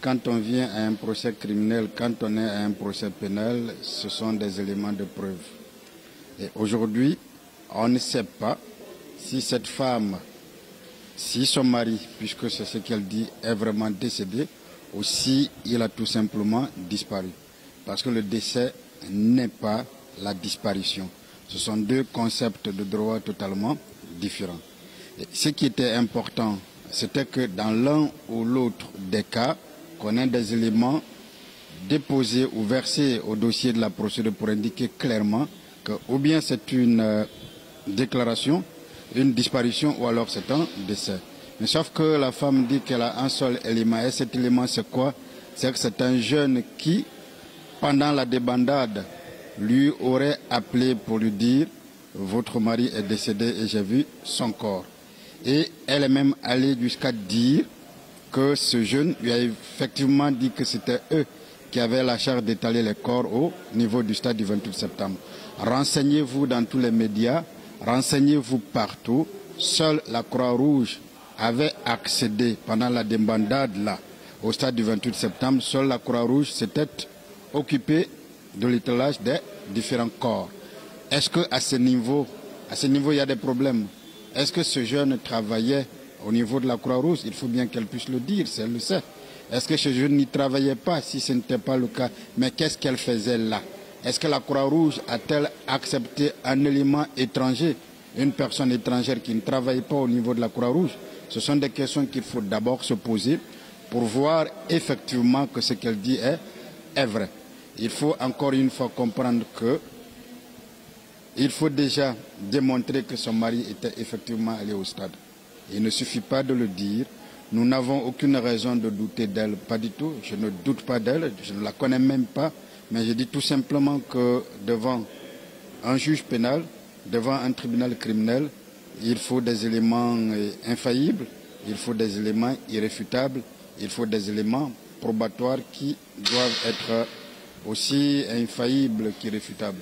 quand on vient à un procès criminel, quand on est à un procès pénal, ce sont des éléments de preuve. Et aujourd'hui, on ne sait pas si cette femme, si son mari, puisque c'est ce qu'elle dit, est vraiment décédé, ou si il a tout simplement disparu. Parce que le décès n'est pas la disparition. Ce sont deux concepts de droit totalement différents. Et ce qui était important, c'était que dans l'un ou l'autre des cas, qu'on ait des éléments déposés ou versés au dossier de la procédure pour indiquer clairement que ou bien c'est une déclaration, une disparition ou alors c'est un décès. Mais sauf que la femme dit qu'elle a un seul élément. Et cet élément c'est quoi? C'est que c'est un jeune qui, pendant la débandade, lui aurait appelé pour lui dire « Votre mari est décédé et j'ai vu son corps ». Et elle est même allée jusqu'à dire que ce jeune lui a effectivement dit que c'était eux qui avaient la charge d'étaler les corps au niveau du stade du 28 septembre. Renseignez-vous dans tous les médias, renseignez-vous partout. Seule la Croix-Rouge avait accédé pendant la débandade là, au stade du 28 septembre. Seule la Croix-Rouge s'était occupée de l'étalage des différents corps. Est-ce qu'à ce niveau, il y a des problèmes? Est-ce que ce jeune travaillait au niveau de la Croix-Rouge? Il faut bien qu'elle puisse le dire, si elle le sait. Est-ce que ce jeune n'y travaillait pas? Si ce n'était pas le cas, mais qu'est-ce qu'elle faisait là? Est-ce que la Croix-Rouge a-t-elle accepté un élément étranger, une personne étrangère qui ne travaille pas au niveau de la Croix-Rouge? Ce sont des questions qu'il faut d'abord se poser pour voir effectivement que ce qu'elle dit est vrai. Il faut encore une fois comprendre que il faut déjà démontrer que son mari était effectivement allé au stade. Il ne suffit pas de le dire. Nous n'avons aucune raison de douter d'elle, pas du tout. Je ne doute pas d'elle, je ne la connais même pas. Mais je dis tout simplement que devant un juge pénal, devant un tribunal criminel, il faut des éléments infaillibles, il faut des éléments irréfutables, il faut des éléments probatoires qui doivent être aussi infaillibles qu'irréfutables.